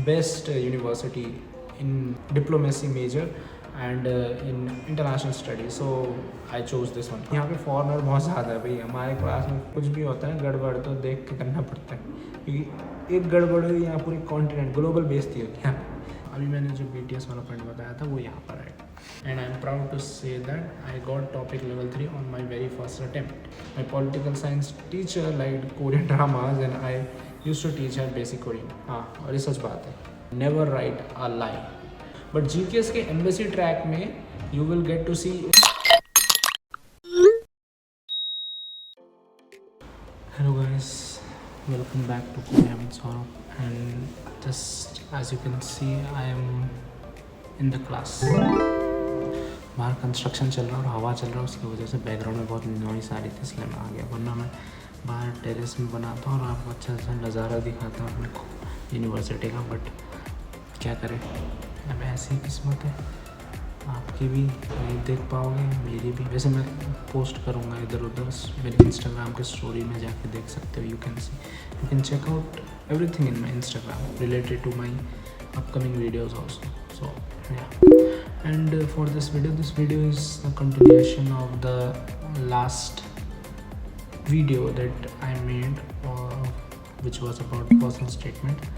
best university in diplomacy major and in international studies. So I chose this one. यहाँ पे foreigner बहुत ज़्यादा है भाई, हमारे क्लास में कुछ भी होता है गड़बड़ तो देख के करना पड़ता है, क्योंकि एक गड़बड़ हुई यहाँ पूरी कॉन्टिनेंट ग्लोबल बेइज्जती होती है। अभी मैंने जो BTS वाला पॉइंट बताया था वो यहाँ पर है, and I am proud to say that I got topic level 3 on my very first attempt. My political science teacher liked Korean dramas and I used to teach her basic Korean. हाँ, और ये सच बात है, never write a lie. But GKS के embassy track में you will get to see. Hello guys, welcome back to Korea with Saurabh, and just as you can see I am in the class. बाहर construction चल रहा है और हवा चल रहा है, उसकी वजह से बैकग्राउंड में बहुत नॉइस आ रही थी, इसलिए मैं आ गया, वरना मैं बाहर टेरेस में बनाता हूँ और आपको अच्छा सा नज़ारा दिखाता हूँ अपने यूनिवर्सिटी का। बट क्या करें, अब ऐसी किस्मत है, आपकी भी नहीं देख पाओगे, मेरी भी। वैसे मैं पोस्ट करूँगा इधर उधर मेरे इंस्टाग्राम के स्टोरी में, जाके देख सकते हो। You can check out everything in my Instagram related to my upcoming videos also. So yeah, and for this video is a continuation of the last video that I made, which was about personal statement.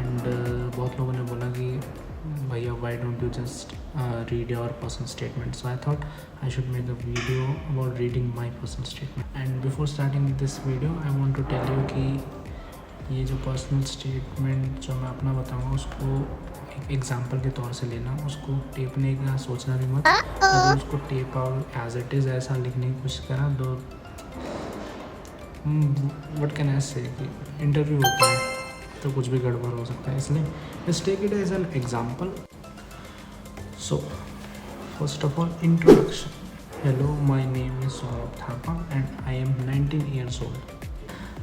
And बहुत लोगों ने बोला कि भैया why don't you just read your personal statement. So I thought I should make a video about reading my personal statement. And before starting this video I want to tell you कि ये जो personal statement जो मैं अपना बताऊँगा उसको एक example के तौर से लेना, उसको टेपने का सोचना भी मत। अगर उसको type out as it is ऐसा लिखने की कोशिश करा तो व्हाट कैन आई से कि इंटरव्यू होता है तो कुछ भी गड़बड़ हो सकता है, इसलिए let's take it as an example. So first of all introduction. Hello, my name is Saurabh Thapa and I am 19 years old.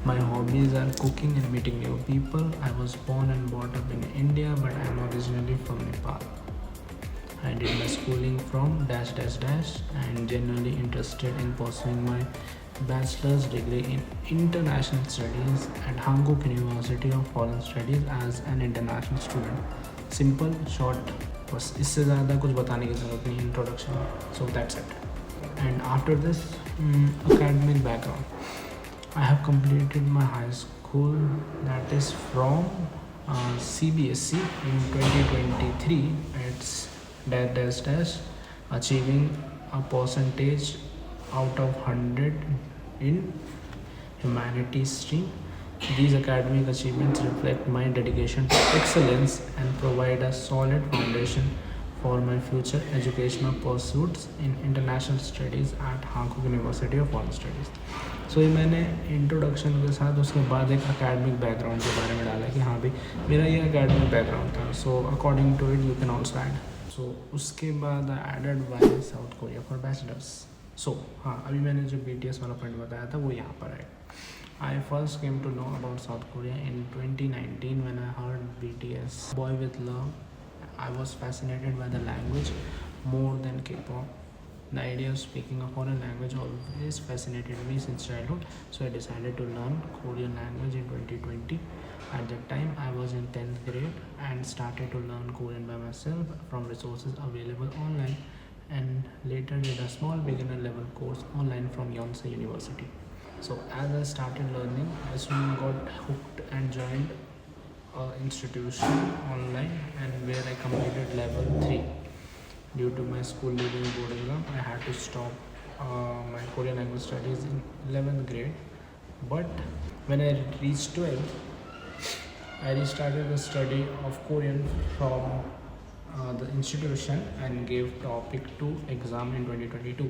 My hobbies are cooking and meeting new people. I was born and brought up in India, but I am originally from Nepal. I did my schooling from dash dash dash and genuinely interested in pursuing my bachelor's degree in international studies at Hankook University of Foreign Studies as an international student. Simple, short, बस इससे ज़्यादा कुछ बताने की ज़रूरत नहीं introduction. So that's it. And after this, academic background. I have completed my high school, that is from CBSE in 2023. It's dash dash dash, achieving a percentage out of 100 in humanities stream. These academic achievements reflect my dedication to excellence and provide a solid foundation for my future educational pursuits in international studies at Hankook University of Foreign Studies. सो ये मैंने introduction के साथ उसके बाद एक academic background के बारे में डाला कि हाँ भाई मेरा ये अकेडमिक बैकग्राउंड था। So according to it you can also add. So उसके बाद I added why South Korea for bachelors. So हाँ, अभी मैंने जो BTS वाला पॉइंट बताया था वो यहाँ पर है। I first came to know about South Korea in 2019 when I heard BTS Boy With Love. I was fascinated by the language more than K-pop. The idea of speaking a foreign language always fascinated me since childhood, so I decided to learn Korean language in 2020. At that time, I was in 10th grade and started to learn Korean by myself from resources available online, and later did a small beginner level course online from Yonsei University. So as I started learning, I soon got hooked and joined an institution online, and where I completed level 3. Due to my school leaving board exam, I had to stop my Korean language studies in 11th grade. But when I reached 12th, I restarted the study of Korean from the institution and gave topic 2 exam in 2022.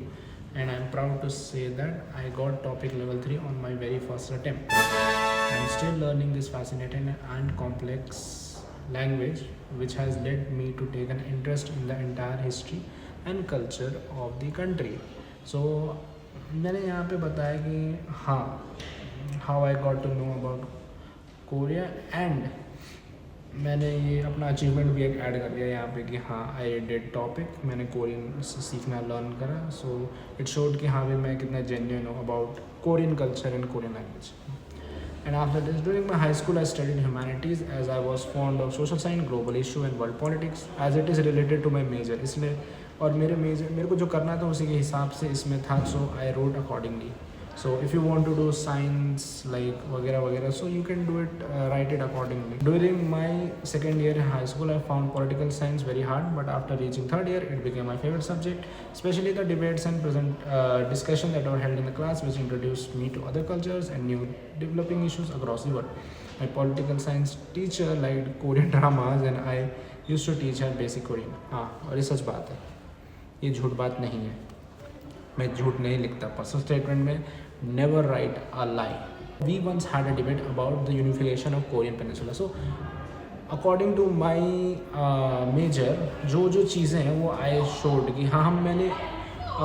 And I am proud to say that I got topic level 3 on my very first attempt. I am still learning this fascinating and complex language, which has led me to take an interest in the entire history and culture of the country. So मैंने यहाँ पे बताया कि हाँ, how I got to know about Korea, and मैंने ये अपना achievement भी एक ऐड कर दिया यहाँ पे कि हाँ आई डिड टॉपिक, मैंने कोरियन सीखना लर्न करा। सो इट शोड कि हाँ भाई मैं कितना जेन्युइन हूँ about Korean culture and Korean language. And after this, during my high school, I studied humanities as I was fond of social science, global issue and world politics as it is related to my major. इसलिए और मेरे को जो करना था उसी के हिसाब से इसमें था, so I wrote accordingly. So if you want to do science like वगैरह वगैरह, so you can do it, write it accordingly. During my second year in high school, I found political science very hard, but after reaching third year, it became my favorite subject, especially the debates and present discussion that were held in the class, which introduced me to other cultures and new developing issues across the world. My political science teacher liked Korean dramas, and I used to teach her basic Korean. हाँ, और ये सच बात है, ये झूठ बात नहीं है. मैं झूठ नहीं लिखता. पर्सनल स्टेटमेंट में never write a lie. We once had a debate about the unification of Korean Peninsula. So according to my major, जो चीज़ें हैं वो I showed कि हाँ मैंने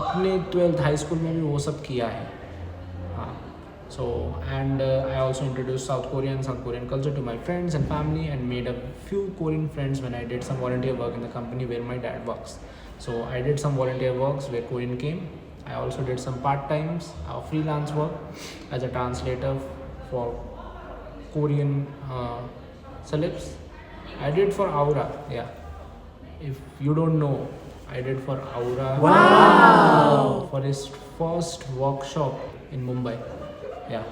अपने 12th हाई स्कूल में भी वो सब किया है. हाँ. So and I also introduced South Korean culture to my friends and family, and made a few Korean friends when I did some volunteer work in the company where my dad works. So I did some volunteer works where Korean came. I also did some part-times freelance work as a translator for Korean celebs. I did for Aura, yeah. If you don't know, I did for Aura. Wow! For his first workshop in Mumbai. Yeah,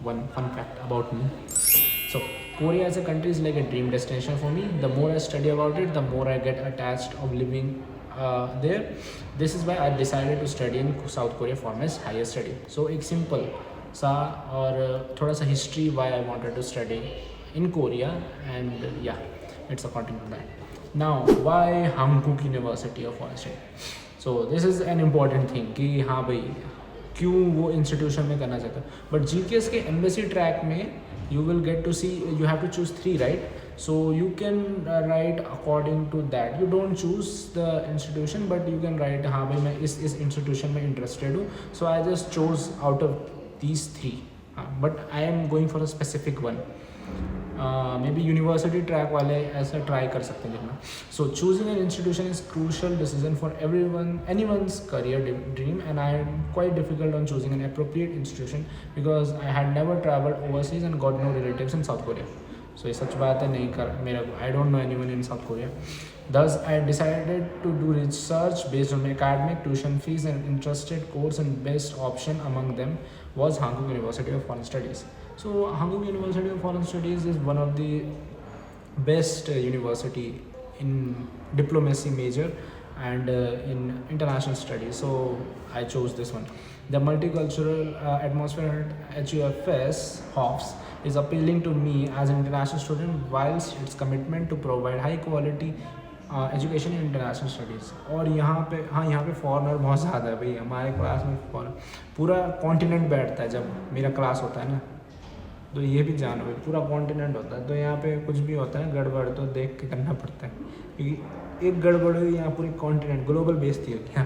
one fun fact about me. So Korea as a country is like a dream destination for me. The more I study about it, the more I get attached of living there. This is why I decided to study in South Korea for my higher study. So एक simple सा और थोड़ा सा history why I wanted to study in Korea, and yeah, it's according to that. Now why Hankuk University of Foreign Studies? So this is an important thing कि हाँ भाई क्यों वो institution में करना चाहता है. But GKS के embassy track में you will get to see, you have to choose 3, right? So you can write according to that. You don't choose the institution, but you can write हाँ भाई मैं इस institution में interested हूँ. So I just chose out of these 3. But I am going for a specific one. Maybe university track वाले ऐसा try कर सकते हैं लिखना. So choosing an institution is crucial decision for anyone's career dream, and I am quite difficult on choosing an appropriate institution because I had never traveled overseas and got no relatives in South Korea. So ये सच बात है, नहीं कर मेरा I don't know anyone in South Korea. Thus I decided to do research based on my academic tuition fees and interested course, and best option among them was Hankuk University of Foreign Studies. So Hankuk University of Foreign Studies is one of the best university in diplomacy major and in international studies. So I chose this one. The multicultural atmosphere at HUFS HOFS is appealing to me as an international student, whilst its commitment to provide high quality education in international studies. और यहाँ पे foreigner बहुत ज़्यादा है भाई. हमारे class में पूरा कॉन्टिनेंट बैठता है जब मेरा क्लास होता है ना, तो ये भी जानो भाई पूरा कॉन्टिनेंट होता है. तो यहाँ पे कुछ भी होता है गड़बड़ तो देख के करना पड़ता है, क्योंकि एक गड़बड़ हुई यहाँ पूरी कॉन्टिनेंट ग्लोबल बेस्ड थी होती है.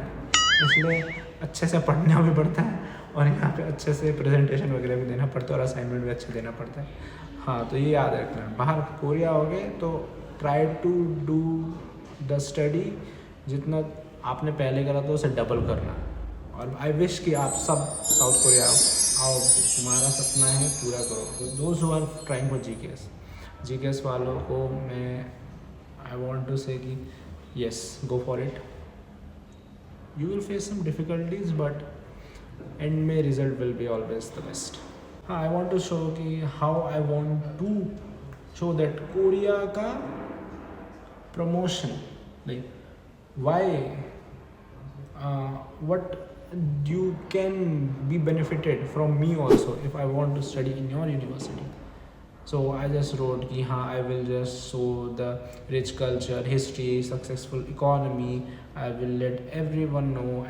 इसलिए अच्छे से पढ़ना भी पड़ता है और यहाँ पे अच्छे से प्रेजेंटेशन वगैरह भी देना पड़ता है और असाइनमेंट भी अच्छे देना पड़ता है. हाँ, तो ये याद रखना. बाहर कोरिया हो गए तो try to do the study जितना आपने पहले करा था उसे डबल करना. और आई विश कि आप सब साउथ कोरिया आओ, तुम्हारा सपना है पूरा करो. Those who are trying for GKS वालों को मैं आई वांट टू से कि yes, go for it. You will face some difficulties but end में result will be always the best. हाँ, आई वांट टू शो कि how I want to show that Korea का promotion, like why what you can be benefited from me also if I want to study in your university. So I just wrote कि हाँ, I will just show the rich culture, history, successful economy. I will let everyone know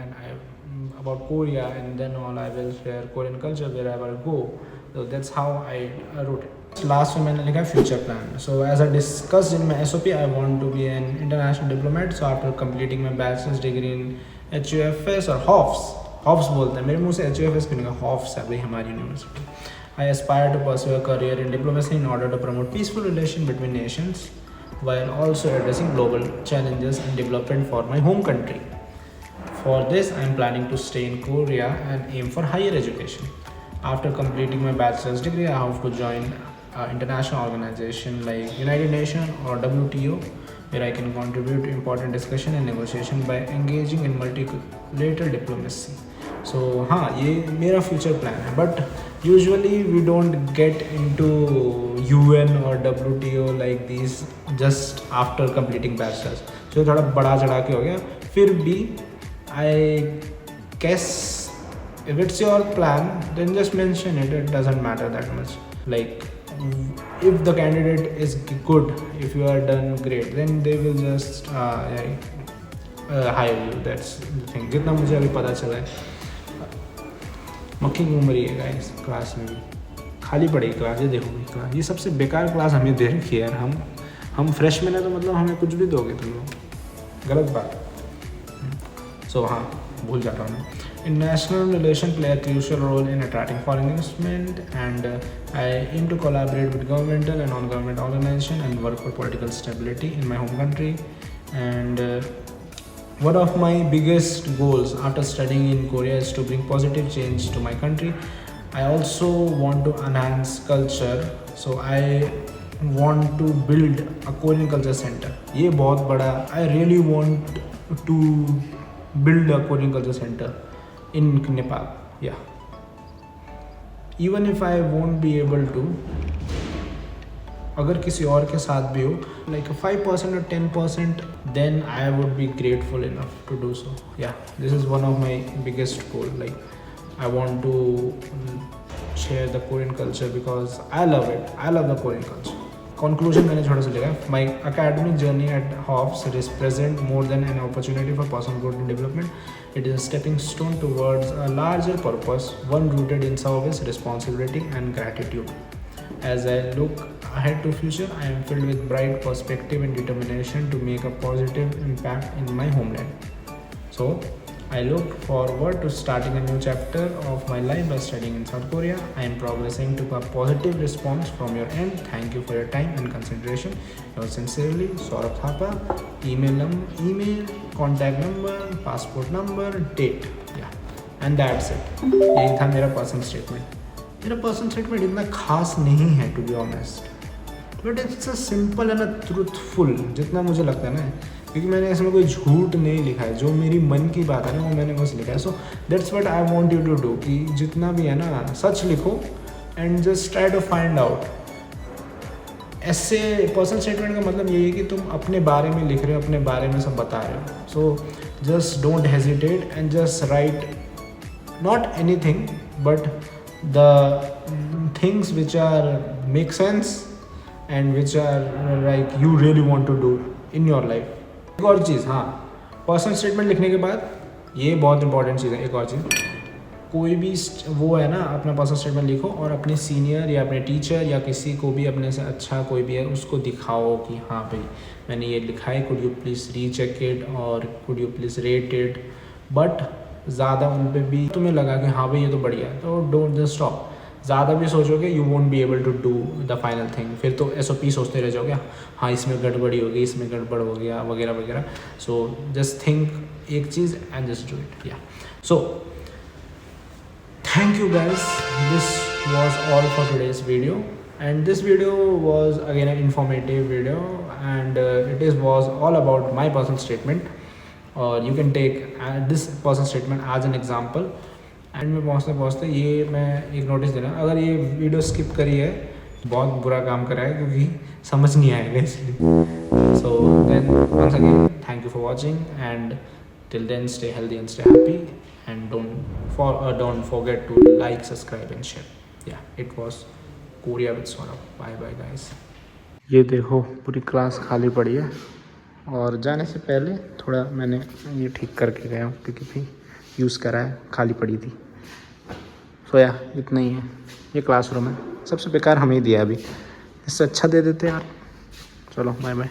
about Korea, and then I will share Korean culture wherever I go. So that's how I wrote it. Last में मैंने लिखा future plan. So as I discussed in my SOP, I want to be an international diplomat. So after completing my bachelor's degree in HUFS or HOFS बोलते हैं, मेरे मुँह से HUFS क्यों नहीं, HOFS है भाई हमारी university. I aspire to pursue a career in diplomacy in order to promote peaceful relation between nations while also addressing global challenges and development for my home country. For this, I am planning to stay in Korea and aim for higher education. After completing my bachelor's degree, I have to join international organization like United Nations or WTO, where I can contribute to important discussion and negotiation by engaging in multilateral diplomacy. So हाँ, ये मेरा future plan है, but usually we don't get into UN or WTO like these just after completing bachelor's. So थोड़ा बड़ा चढ़ा के हो गया. फिर भी I guess if it's your plan, then just mention it. It doesn't matter that much. Like, if the candidate is good, if you are done great, then they will just hire you. That's the thing. जितना मुझे अभी पता चला है, मक्खी घूम रही है गाइस क्लास में भी. खाली पड़ी क्लास, ये देखो क्लास, ये सबसे बेकार क्लास हमें दे रखी है यार. हम फ्रेशमैन है तो मतलब हमें कुछ भी दोगे तुम लोग, गलत बात. सो हाँ, भूल जाता हूँ मैं. International relations play a crucial role in attracting foreign investment, and I aim to collaborate with governmental and non-government organizations and work for political stability in my home country. And one of my biggest goals after studying in Korea is to bring positive change to my country. I also want to enhance culture, so I want to build a Korean culture center. ये बहुत बड़ा. I really want to build a Korean culture center in Nepal. Yeah, even if I won't be able to, अगर किसी और के साथ भी हो, like 5% or 10%, then I would be grateful enough to do so. Yeah, this is one of my biggest goal. Like, I want to share the Korean culture because I love it. I love the Korean culture. Conclusion मैंने थोड़ा सा लिखा. My academic journey at Hofs represents more than an opportunity for personal growth and development. It is a stepping stone towards a larger purpose, one rooted in service, responsibility, and gratitude. As I look ahead to future, I am filled with bright perspective and determination to make a positive impact in my homeland. So, I look forward to starting a new chapter of my life by studying in South Korea. I am progressing to a positive response from your end. Thank you for your time and consideration. Yours sincerely, Saurabh Thapa. Email, contact number, passport number, date. Yeah, and that's it. यही था मेरा personal statement. मेरा personal statement इतना खास नहीं है to be honest, but it's a simple and a truthful, जितना मुझे लगता है ना, क्योंकि मैंने इसमें कोई झूठ नहीं लिखा है. जो मेरी मन की बात है ना, वो मैंने बस लिखा है. So that's what I want you to do, कि जितना भी है ना, सच लिखो and just try to find out. ऐसे पर्सनल स्टेटमेंट का मतलब ये है कि तुम अपने बारे में लिख रहे हो, अपने बारे में सब बता रहे हो. So just don't hesitate and just write not anything but the things which are make sense and which are like you really want to do in your life. एक और चीज़, हाँ, पर्सनल स्टेटमेंट लिखने के बाद ये बहुत इंपॉर्टेंट चीज़ है. एक और चीज़, कोई भी वो है ना, अपना पर्सनल स्टेटमेंट लिखो और अपने सीनियर या अपने टीचर या किसी को भी अपने से अच्छा कोई भी है उसको दिखाओ कि हाँ भाई मैंने ये लिखा है, could you please recheck it और could you please rate it. But ज़्यादा उन पर भी तुम्हें लगा कि हाँ भाई ये तो बढ़िया है, तो डोंट जस्ट स्टॉप. ज़्यादा भी सोचोगे you won't be able to do the final thing. फिर तो SOP सोचते रह जाओगे, हाँ इसमें गड़बड़ी हो गई, इसमें गड़बड़ हो गया, वगैरह वगैरह. सो जस्ट थिंक एक चीज़ एंड जस्ट डू इट. या so thank you guys, this was all for today's video, and this video was again an informative video, and it was all about my personal statement, or you can take this personal statement as an example. And में पहुँचते पहुँचते ये मैं एक notice देना, अगर ये video skip करी है बहुत बुरा काम करा है, क्योंकि समझ नहीं आएगा इसलिए. So then once again thank you for watching, and till then stay healthy and stay happy, and don't forget to like, subscribe and share. Yeah it was Korea with Saurabh. Bye bye guys. ये देखो पूरी class खाली पड़ी है, और जाने से पहले थोड़ा मैंने ये ठीक करके गया हूँ, क्योंकि भी यूज़ करा है, खाली पड़ी थी. सो या इतना ही है. ये क्लासरूम है, सबसे बेकार हमें ही दिया अभी, इससे अच्छा दे देते यार. चलो बाय बाय.